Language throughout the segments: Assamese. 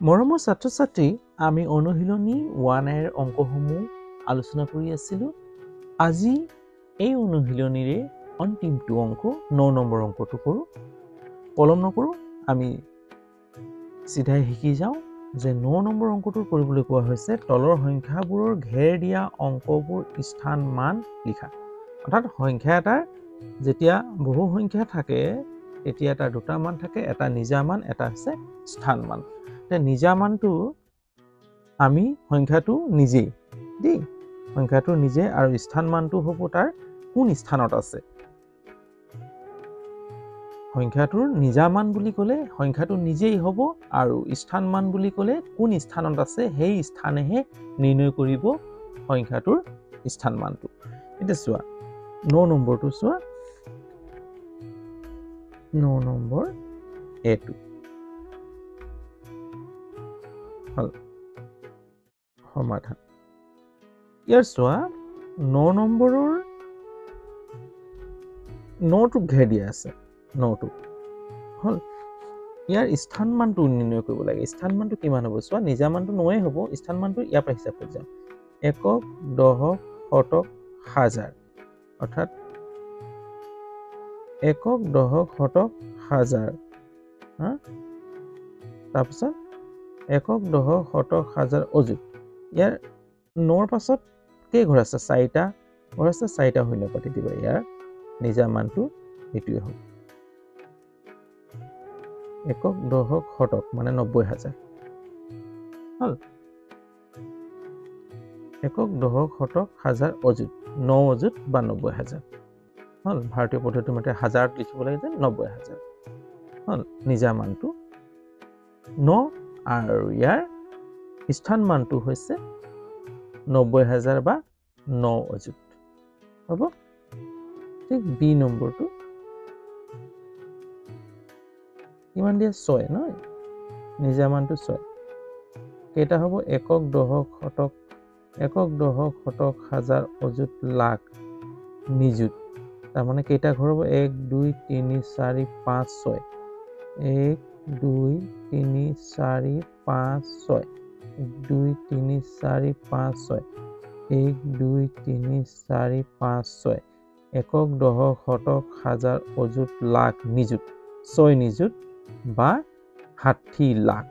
মৰমৰ ছাত্ৰ-ছাত্ৰী, আমি অনুশীলনী 1 ৰ অংকসমূহ আলোচনা কৰি আছিলোঁ। আজি এই অনুশীলনীৰে অন্তিমটো অংক 9 নম্বৰ অংকটো কৰোঁ। পলম নকৰোঁ, আমি চিধাই শিকি যাওঁ যে 9 নম্বৰ অংকটো কৰিবলৈ কোৱা হৈছে তলৰ সংখ্যাবোৰৰ ঘেৰ দিয়া অংকবোৰ স্থান মান লিখা। অৰ্থাৎ সংখ্যা এটাৰ যেতিয়া বহু সংখ্যা থাকে তেতিয়া তাৰ দুটা মান থাকে, এটা নিজা মান, এটা আছে স্থান মান। নিজা মানটো আমি সংখ্যাটো নিজেই দেই, সংখ্যাটো নিজে, আৰু স্থান মানটো হ'ব তাৰ কোন স্থানত আছে। সংখ্যাটোৰ নিজা মান বুলি ক'লে সংখ্যাটো নিজেই হ'ব, আৰু স্থান মান বুলি ক'লে কোন স্থানত আছে সেই স্থানেহে নিৰ্ণয় কৰিব সংখ্যাটোৰ স্থান মানটো। এতিয়া চোৱা 9 নম্বৰটো চোৱা, 9 নম্বৰ এটো সমাধান। ইয়াৰ চোৱা 9 নম্বৰৰ 9টো ঘেৰ দিয়া আছে, 9টো হল। ইয়াৰ স্থান মানটো নিৰ্ণয় কৰিব লাগে। স্থান মানটো কিমান হ'ব চোৱা, নিজা মানটো 9 হ'ব, স্থান মানটো ইয়াৰ পৰা হিচাপ কৰি যাম। একক, দশক, শতক, হাজাৰ, অৰ্থাৎ একক, দশক, শতক, হাজাৰ। তাৰপিছত একক, দশক, শতক, হাজাৰ, অযুত। ইয়াৰ 9ৰ পাছত কেই ঘৰ আছে? 4টা ঘৰ আছে, 4টা শূন্য পাতি দিবা। ইয়াৰ নিজা মানটো এইটোৱে হ'ব। একক, দশক, শতক মানে 90,000 হল। একক, দশক, শতক, হাজাৰ, অযুত, 9 অযুত বা 90,000 হল। ভাৰতীয় পদ্ধতি মতে হাজাৰত লিখিব লাগে যে 90,000 হল নিজা মানটো 9, আৰু ইয়াৰ স্থান মানটো হৈছে 90,000 বা 9 অযুত হ'ব। ঠিক বি নম্বৰটো কিমান দিয়া? 6 নহয়, নিজা মানটো 6। কেইটা হ'ব? একক, দশক, শতক, একক, দশক, শতক, হাজাৰ, অযুত, লাখ, নিযুত। তাৰমানে কেইটা ঘৰ হ'ব? 1 2 3 4 5 6। 1 2 3 4 5 6। 1 2 3 4 5 6। 1 2 3 4 5 6। একক, দশক, শতক, হাজাৰ, অযুত, লাখ, নিযুত, 6 নিযুত বা 60 লাখ।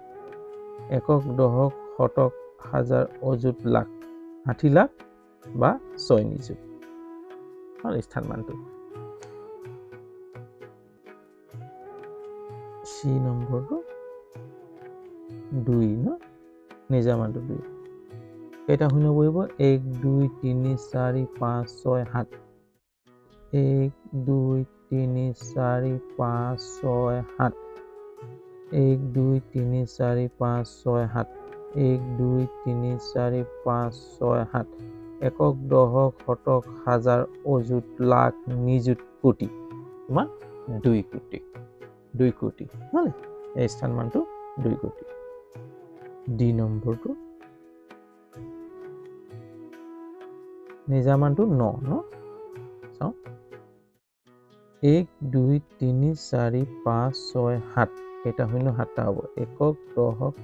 একক, দশক, শতক, হাজাৰ, অযুত, লাখ, 60 লাখ বা 6 নিযুত স্থান মানটো। চি নম্বৰটো 2 ন, নিজা মানটো 2। কেইটা শূন্য বহিব? 1 2 3 4 5 6 7। 1 2 3 4 5 6 7। 1 2 3 4 5 6 7। 1 2 3 4 5 6 7। একক, দশক, শতক, হাজাৰ, অযুত, লাখ, নিযুত, কোটি। কিমান? 2 কোটি। 2 কোটি হল। এই স্থান মানটো 2 কোটি। ডি নম্বৰটো নিজা মানটো 9 ন, চাওঁ 1 2 3 4 5 6 7। কেইটা শূন্য? 7টা হ'ব। একক, দশক,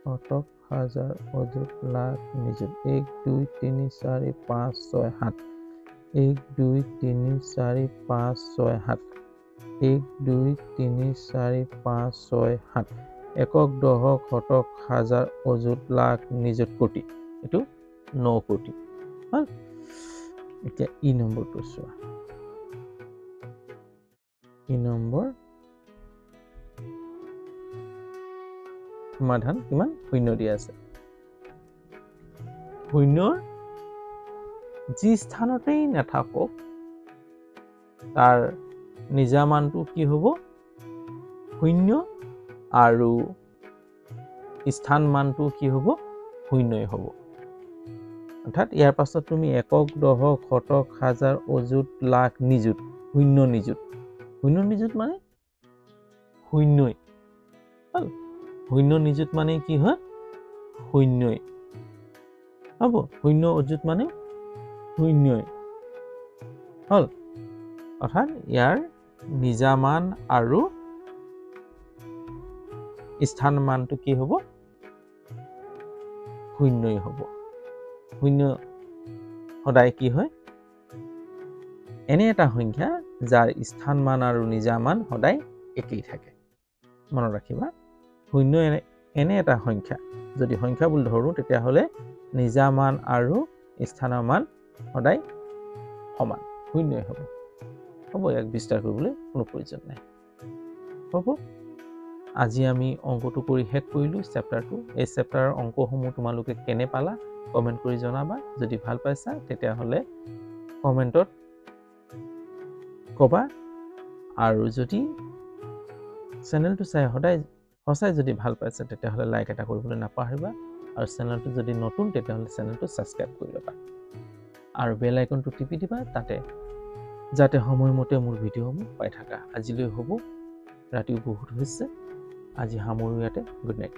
শতক, হাজাৰ, অযুত, লাখ, নিযুত। 1 2 3 4 5 6 7। 1 2 3 4 5 6 7। 1 2 3 4 5 6 7। একক, দশক, শতক, হাজাৰ, অযুত, লাখ, নিযুত, কোটি। এইটো 9 কোটি হল। এতিয়া ই নম্বৰটো চোৱা, ই নম্বৰ সমাধান কিমান? শূন্য দিয়া আছে। শূন্যৰ যি স্থানতেই নাথাকক তাৰ নিজা মানটো কি হ'ব? শূন্য, আৰু স্থান মানটো কি হ'ব? শূন্যই হ'ব। অৰ্থাৎ ইয়াৰ পাছত তুমি একক, দশক, শতক, হাজাৰ, অযুত, লাখ, নিযুত, শূন্য নিযুত। শূন্য নিযুত মানে শূন্যই হল। শূন্য নিযুত মানে কি হয়? শূন্যই হ'ব। শূন্য অযুত মানে শূন্যই হল। অৰ্থাৎ ইয়াৰ নিজা মান আৰু স্থান মানটো কি হ'ব? শূন্যই হ'ব। শূন্য সদায় কি হয়? এনে এটা সংখ্যা যাৰ স্থান মান আৰু নিজা মান সদায় একেই থাকে। মনত ৰাখিবা, শূন্য এনে এটা সংখ্যা, যদি সংখ্যা বুলি ধৰোঁ তেতিয়াহ'লে নিজা মান আৰু স্থানৰ মান সদায় সমান, শূন্যই হ'ব। হ'ব, ইয়াক বিস্তাৰ কৰিবলৈ কোনো প্ৰয়োজন নাই। হ'ব, আজি আমি অংকটো কৰি শেষ কৰিলোঁ চেপ্টাৰটো। এই চেপ্টাৰৰ অংকসমূহ তোমালোকে কেনে পালা কমেণ্ট কৰি জনাবা। যদি ভাল পাইছা তেতিয়াহ'লে কমেণ্টত ক'বা, আৰু যদি চেনেলটো সঁচাই যদি ভাল পাইছা তেতিয়াহ'লে লাইক এটা কৰিবলৈ নাপাহৰিবা, আৰু চেনেলটো যদি নতুন তেতিয়াহ'লে চেনেলটো ছাবস্ক্ৰাইব কৰি ল'বা, আৰু বেল আইকনটো টিপি দিবা, তাতে যাতে সময়মতে মোৰ ভিডিঅ'সমূহ পাই থাকা। আজিলৈ হ'ব, ৰাতিও বহুত হৈছে, আজি সামৰোঁ ইয়াতে। Good night.